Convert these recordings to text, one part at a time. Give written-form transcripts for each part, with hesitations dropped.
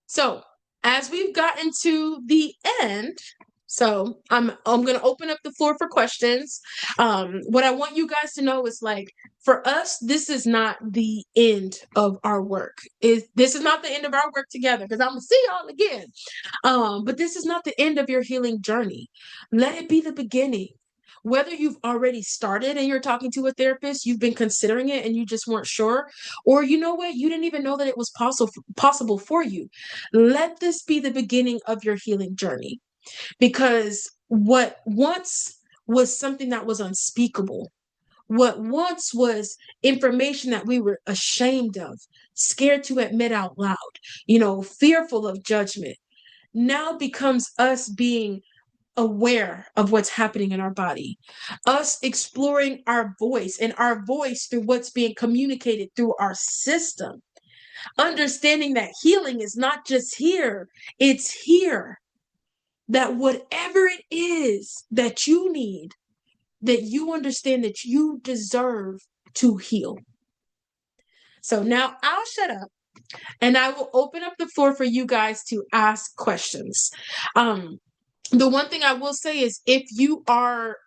So, as we've gotten to the end, so I'm gonna open up the floor for questions. What I want you guys to know is like for us, this is not the end of our work. This is not the end of our work together because I'm gonna see y'all again. But this is not the end of your healing journey. Let it be the beginning. Whether you've already started and you're talking to a therapist, you've been considering it and you just weren't sure, or you know what, you didn't even know that it was possible for you. Let this be the beginning of your healing journey because what once was something that was unspeakable, what once was information that we were ashamed of, scared to admit out loud, fearful of judgment, now becomes us being aware of what's happening in our body, us exploring our voice and our voice through what's being communicated through our system, understanding that healing is not just here, it's here. That whatever it is that you need, that you understand that you deserve to heal. So now I'll shut up and I will open up the floor for you guys to ask questions. The one thing I will say is if you are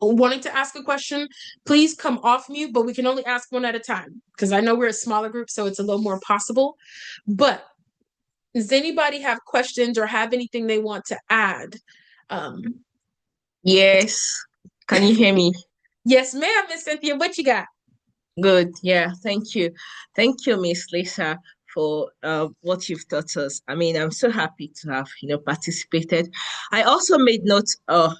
wanting to ask a question, please come off mute, but we can only ask one at a time because I know we're a smaller group, so it's a little more possible. But does anybody have questions or have anything they want to add? Um, Yes. Can you hear me? yes, ma'am, Miss Cynthia, what you got? Good. Yeah. Thank you. Thank you, Miss Lisa, for what you've taught us. I mean, I'm so happy to have, participated. I also made note of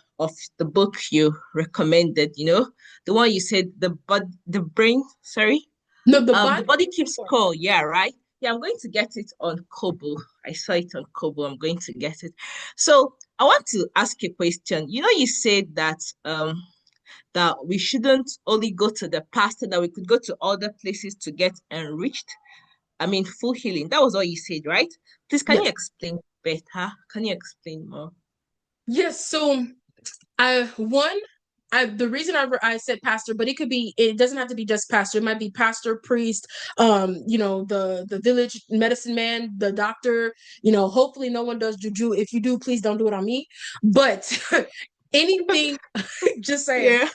the book you recommended, the one you said the brain, sorry. No, the The body. body keeps score. Yeah, right. Yeah, I'm going to get it on Kobo. I saw it on Kobo. I'm going to get it. So I want to ask you a question. You said that we shouldn't only go to the pastor, that we could go to other places to get enriched. I mean, full healing. That was all you said, right? Please, can you Yes. explain better? Can you explain more? Yes. So the reason I said pastor, but it doesn't have to be just pastor. It might be pastor, priest, the village medicine man, the doctor, hopefully no one does juju. If you do, please don't do it on me. But anything, just saying. Yeah.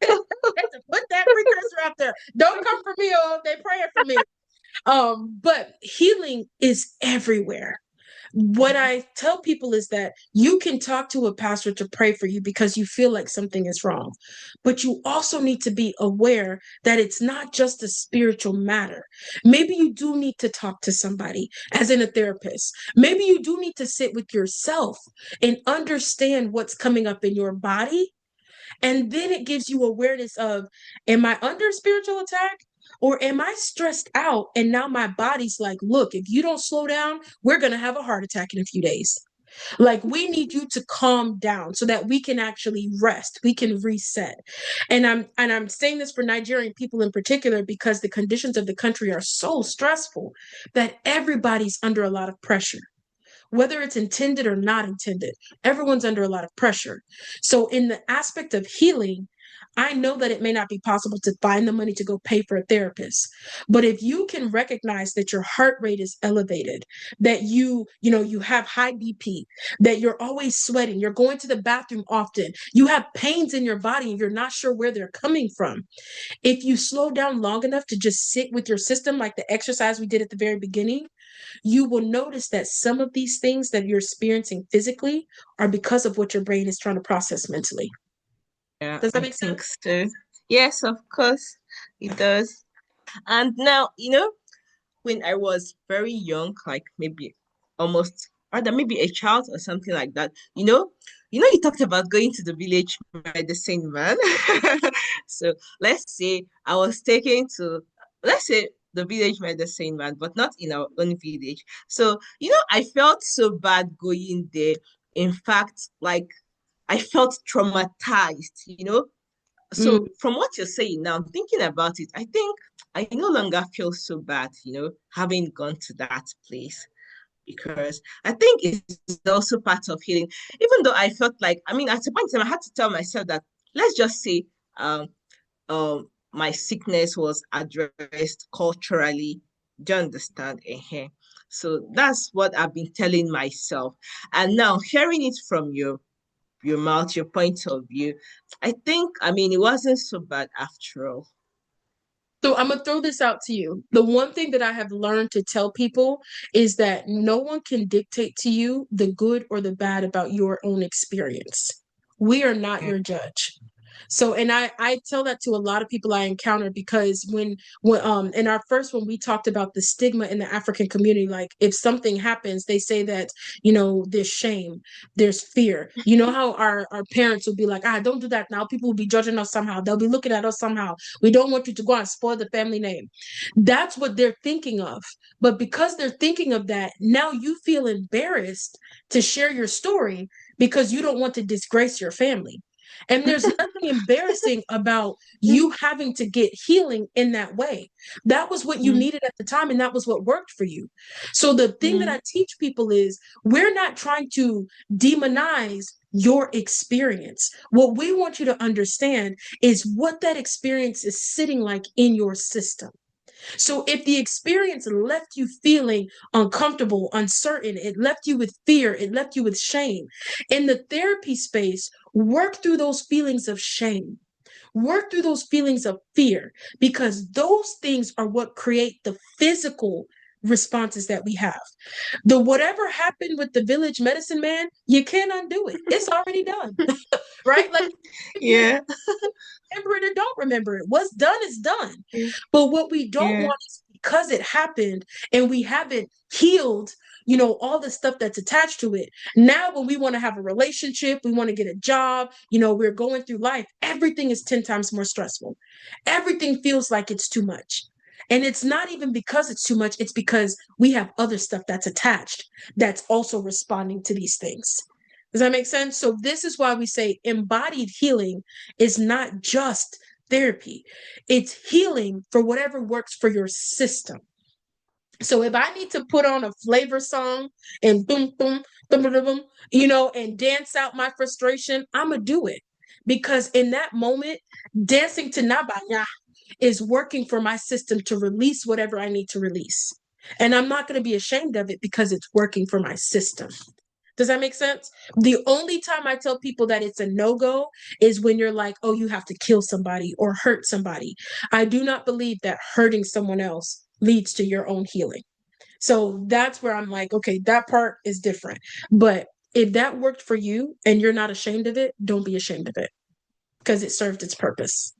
Put that precursor out there. Don't come for me, oh, they praying for me. But healing is everywhere. What I tell people is that you can talk to a pastor to pray for you because you feel like something is wrong. But you also need to be aware that it's not just a spiritual matter. Maybe you do need to talk to somebody, as in a therapist. Maybe you do need to sit with yourself and understand what's coming up in your body, and then it gives you awareness of, am I under spiritual attack? Or am I stressed out? And now my body's like, look, if you don't slow down, we're going to have a heart attack in a few days. Like, we need you to calm down so that we can actually rest, we can reset. And I'm saying this for Nigerian people in particular because the conditions of the country are so stressful that everybody's under a lot of pressure, whether it's intended or not intended. Everyone's under a lot of pressure. So, in the aspect of healing, I know that it may not be possible to find the money to go pay for a therapist. But if you can recognize that your heart rate is elevated, that you have high BP, that you're always sweating, you're going to the bathroom often, you have pains in your body and you're not sure where they're coming from. If you slow down long enough to just sit with your system, like the exercise we did at the very beginning, you will notice that some of these things that you're experiencing physically are because of what your brain is trying to process mentally. Yeah, Does that I make think sense? so. Yes, of course, it does. And now, when I was very young, like maybe almost, rather maybe a child or something like that, you talked about going to the village medicine man. So let's say I was taken to, let's say the village medicine man, but not in our own village. So, I felt so bad going there. In fact, like I felt traumatized. Mm. So from what you're saying now, thinking about it, I think I no longer feel so bad, having gone to that place because I think it's also part of healing. Even though I felt like, I mean, at a point in time, I had to tell myself that let's just say my sickness was addressed culturally. Do you understand? So that's what I've been telling myself. And now hearing it from your mouth, your point of view, I think, I mean, it wasn't so bad after all. So I'm gonna throw this out to you. The one thing that I have learned to tell people is that no one can dictate to you the good or the bad about your own experience. We are not Mm, your judge. So, and I tell that to a lot of people I encounter, because when in our first one we talked about the stigma in the African community. Like if something happens, they say that, there's shame, there's fear. You know how our parents will be like, don't do that now. People will be judging us somehow. They'll be looking at us somehow. We don't want you to go and spoil the family name. That's what they're thinking of. But because they're thinking of that, now you feel embarrassed to share your story because you don't want to disgrace your family. And there's nothing embarrassing about you having to get healing in that way. That was what you mm, needed at the time, and that was what worked for you. So, the thing that mm, I teach people is we're not trying to demonize your experience. What we want you to understand is what that experience is sitting like in your system. So if the experience left you feeling uncomfortable, uncertain, it left you with fear, it left you with shame, in the therapy space, work through those feelings of shame. Work through those feelings of fear, because those things are what create the physical responses that we have. The whatever happened with the village medicine man, you can't undo it. It's already done, right? Like if you yeah. remember it or don't remember it. What's done is done. Yeah. But what we don't Yeah. want is, because it happened and we haven't healed, all the stuff that's attached to it. Now, when we want to have a relationship, we want to get a job, we're going through life, everything is 10 times more stressful. Everything feels like it's too much. And it's not even because it's too much, it's because we have other stuff that's attached that's also responding to these things. Does that make sense? So, this is why we say embodied healing is not just therapy, it's healing for whatever works for your system. So if I need to put on a flavor song and boom, boom, boom, boom, boom, and dance out my frustration, I'm going to do it. Because in that moment, dancing to Nabanya is working for my system to release whatever I need to release. And I'm not going to be ashamed of it because it's working for my system. Does that make sense? The only time I tell people that it's a no go is when you're like, oh, you have to kill somebody or hurt somebody. I do not believe that hurting someone else leads to your own healing. So that's where I'm like, okay, that part is different. But if that worked for you and you're not ashamed of it, don't be ashamed of it because it served its purpose.